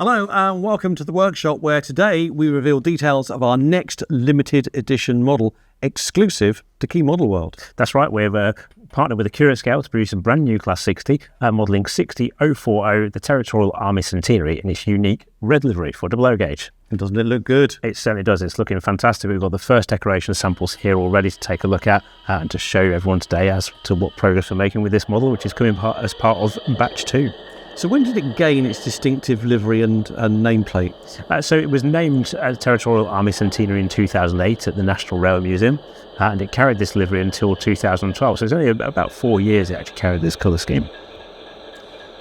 Hello and welcome to the workshop where today we reveal details of our next limited edition model exclusive to Key Model World. That's right, we've partnered with Accurascale to produce a brand new Class 60, modelling 60040, the Territorial Army Centenary, in its unique red livery for double O gauge. And doesn't it look good? It certainly does. It's looking fantastic. We've got the first decoration samples here already to take a look at and to show everyone today as to what progress we're making with this model, which is coming as part of Batch 2. So when did it gain its distinctive livery and nameplate? So it was named Territorial Army Centenary in 2008 at the National Rail Museum, and it carried this livery until 2012. So it's only about 4 years it actually carried this colour scheme.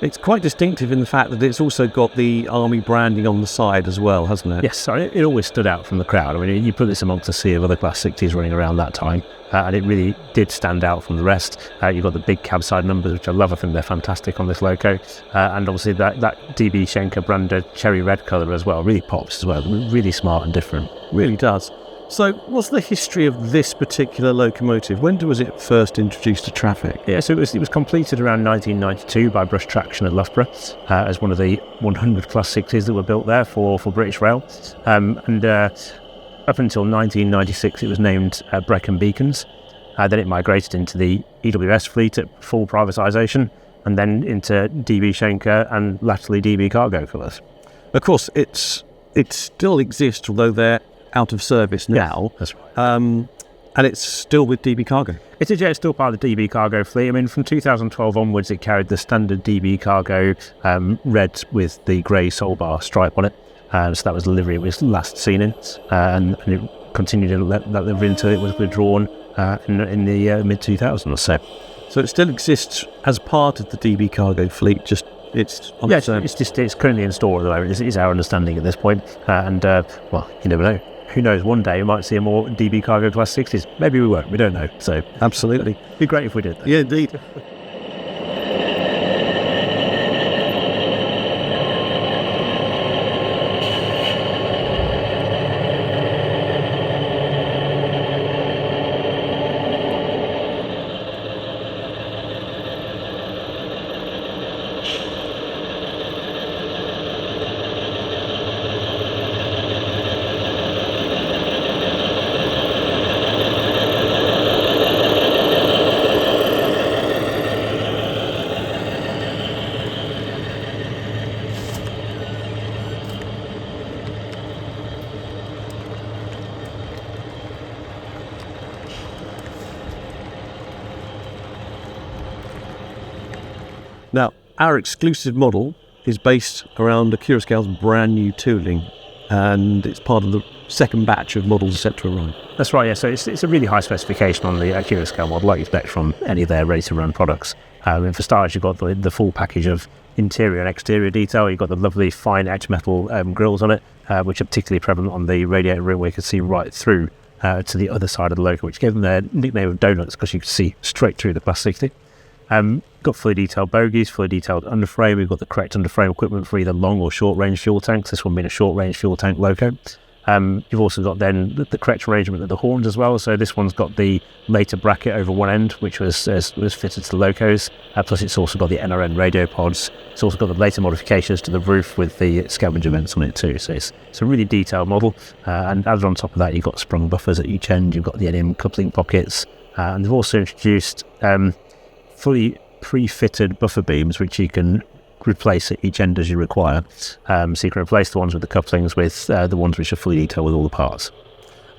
It's quite distinctive in the fact that it's also got the Army branding on the side as well, hasn't it? Yes, sorry, it always stood out from the crowd. I mean, you put this amongst a sea of other Class 60s running around that time, and it really did stand out from the rest. You've got the big cab side numbers, which I love. I think they're fantastic on this loco. And obviously that DB Schenker branded cherry red colour as well really pops as well. Really smart and different. Really does. So what's the history of this particular locomotive? When was it first introduced to traffic? Yeah, so it was completed around 1992 by Brush Traction at Loughborough as one of the 100 Class 60s that were built there for British Rail. Up until 1996 it was named Brecon Beacons. Then it migrated into the EWS fleet at full privatisation, and then into DB Schenker and latterly DB Cargo colours. Of course, it still exists, although they're out of service now. Yes, that's right. And it's still with DB Cargo. It is, yeah, it's still part of the DB Cargo fleet. I mean, from 2012 onwards, it carried the standard DB Cargo red with the grey soul bar stripe on it. So that was the livery it was last seen in, and it continued in that livery until it was withdrawn in the mid-2000s or so. So it still exists as part of the DB Cargo fleet, just it's on its own. It's currently in store at the moment. Is our understanding at this point, well, you never know. Who knows? One day we might see a more DB Cargo Class 60s. Maybe we won't. We don't know. So absolutely, it'd be great if we did. Yeah, indeed. Now, our exclusive model is based around Accurascale's brand new tooling, and it's part of the second batch of models set to arrive. That's right, yeah. So it's a really high specification on the Accurascale model, like you expect from any of their ready-to-run products. And for starters, you've got the full package of interior and exterior detail. You've got the lovely fine edge metal grills on it, which are particularly prevalent on the radiator rim, where you can see right through to the other side of the loco, which gave them their nickname of donuts, because you can see straight through the Class 60. Got fully detailed bogies, fully detailed underframe. We've got the correct underframe equipment for either long or short range fuel tanks. This one being a short range fuel tank loco. You've also got then the correct arrangement of the horns as well. So this one's got the later bracket over one end, which was fitted to the locos. Plus it's also got the NRN radio pods. It's also got the later modifications to the roof with the scavenger vents on it too. So it's a really detailed model. And added on top of that, you've got sprung buffers at each end. You've got the NM coupling pockets. And they've also introduced fully pre-fitted buffer beams, which you can replace at each end as you require. So you can replace the ones with the couplings with the ones which are fully detailed with all the parts.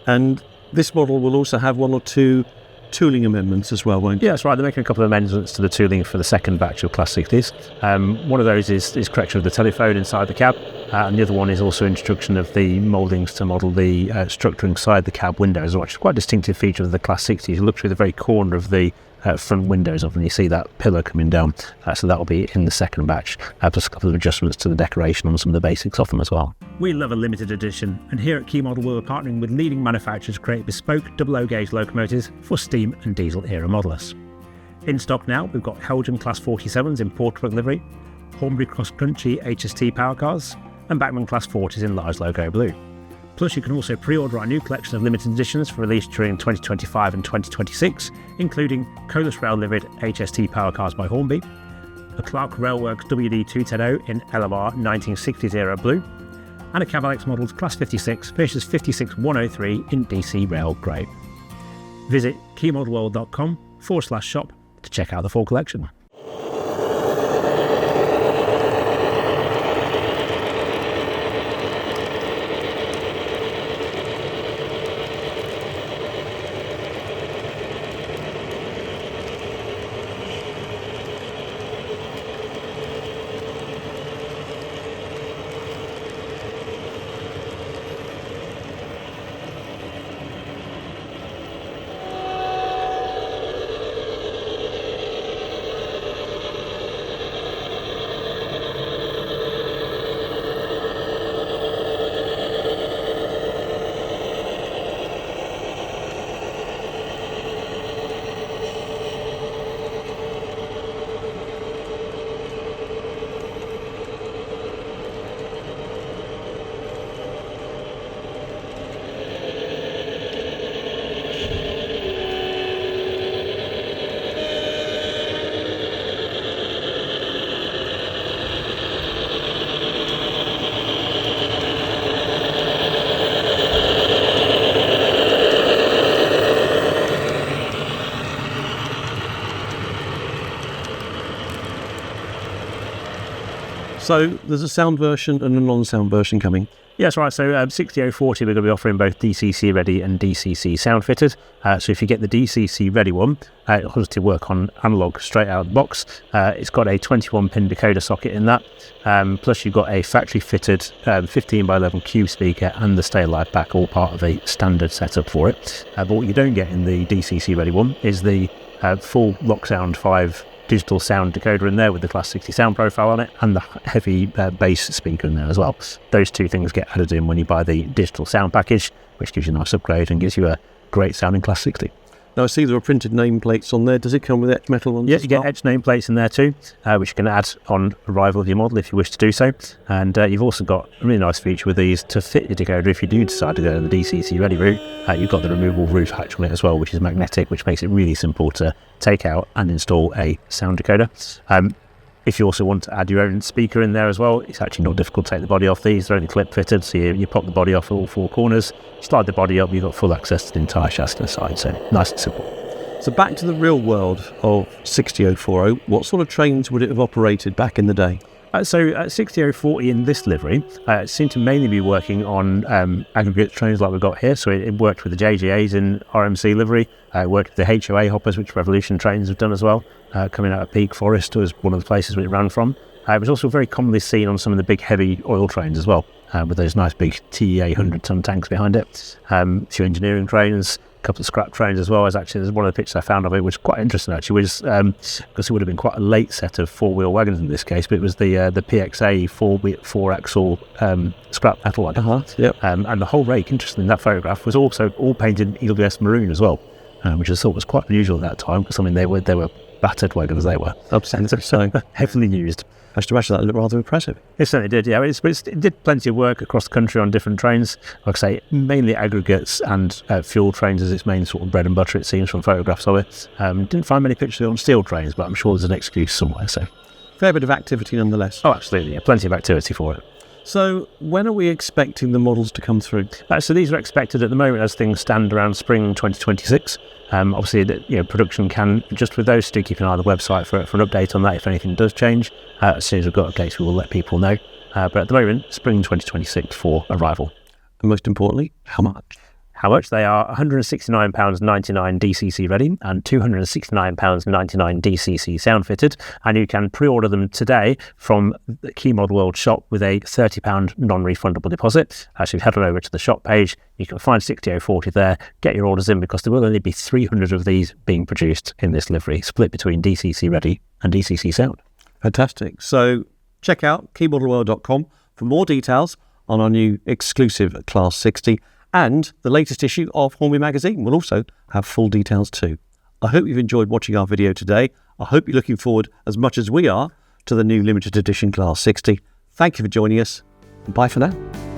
And this model will also have one or two tooling amendments as well, won't it? Yeah, that's right. They're making a couple of amendments to the tooling for the second batch of Class 60s. One of those is correction of the telephone inside the cab, and the other one is also introduction of the mouldings to model the structure inside the cab windows, which is quite a distinctive feature of the Class 60s. You look through the very corner of the front windows often you see that pillar coming down, so that will be in the second batch, plus a couple of adjustments to the decoration on some of the basics of them as well. We love a limited edition, and here at Key Model we're partnering with leading manufacturers to create bespoke double O gauge locomotives for steam and diesel era modellers. In stock now we've got Helgem Class 47s in portrait livery, Hornby Cross Country HST power cars, and Bachmann Class 40s in large logo blue. Plus you can also pre-order our new collection of limited editions for release during 2025 and 2026, including Colas Rail liveried HST power cars by Hornby, a Clark Railworks WD210 in LMR 1960s era blue, and a Cavalex Models Class 56 finishes 56103 in DC Rail grey. Visit keymodelworld.com/shop to check out the full collection. So there's a sound version and a non-sound version coming. Yes, right. So 60040, we're going to be offering both DCC ready and DCC sound fitted. So if you get the DCC ready one, it'll obviously work on analog straight out of the box. It's got a 21-pin decoder socket in that. Plus you've got a factory fitted 15x11 cube speaker and the stay alive pack, all part of a standard setup for it. But what you don't get in the DCC ready one is the full LaucH 5 digital sound decoder in there with the Class 60 sound profile on it, and the heavy bass speaker in there as well. Those two things get added in when you buy the digital sound package, which gives you a nice upgrade and gives you a great sounding Class 60. Now I see there are printed nameplates on there. Does it come with etched metal ones? Yes, you get etched nameplates in there too, which you can add on arrival of your model if you wish to do so. And you've also got a really nice feature with these to fit your decoder if you do decide to go the DCC ready route. You've got the removable roof hatch on it as well, which is magnetic, which makes it really simple to take out and install a sound decoder. If you also want to add your own speaker in there as well, it's actually not difficult to take the body off these. They're only clip fitted, so you pop the body off at all four corners, slide the body up, you've got full access to the entire chassis to the side, so nice and simple. So back to the real world of 60040, what sort of trains would it have operated back in the day? So 60040 in this livery seemed to mainly be working on aggregate trains like we've got here. So it worked with the JGAs in RMC livery, it worked with the HOA hoppers, which Revolution trains have done as well. Coming out of Peak Forest was one of the places where it ran from. It was also very commonly seen on some of the big heavy oil trains as well, with those nice big TEA 100-ton tanks behind it. A few engineering trains, a couple of scrap trains as well. There's one of the pictures I found of it, which was quite interesting actually, because it would have been quite a late set of four-wheel wagons in this case, but it was the PXA four-axle scrap metal one. Yep. And the whole rake, interestingly, in that photograph was also all painted EWS maroon as well, which I thought was quite unusual at that time, because I mean they were battered wagons, they were. Absolutely. So heavily used. I should imagine that looked rather impressive. It certainly did, yeah. It did plenty of work across the country on different trains. Like I say, mainly aggregates and fuel trains as its main sort of bread and butter, it seems, from photographs of it. Didn't find many pictures on steel trains, but I'm sure there's an excuse somewhere. So, fair bit of activity nonetheless. Oh, absolutely, yeah. Plenty of activity for it. So when are we expecting the models to come through? So these are expected at the moment as things stand around spring 2026. Obviously, production can adjust with those, so do keep an eye on the website for an update on that if anything does change. As soon as we've got updates, we will let people know. But at the moment, spring 2026 for arrival. And most importantly, how much? How much? They are £169.99 DCC ready and £269.99 DCC sound fitted, and you can pre-order them today from the Key Model World shop with a £30 non-refundable deposit. So if you head on over to the shop page, you can find 60040 there, get your orders in, because there will only be 300 of these being produced in this livery, split between DCC ready and DCC sound. Fantastic. So check out keymodelworld.com for more details on our new exclusive Class 60, and the latest issue of Hornby magazine will also have full details too. I hope you've enjoyed watching our video today. I hope you're looking forward as much as we are to the new limited edition Class 60. Thank you for joining us, and bye for now.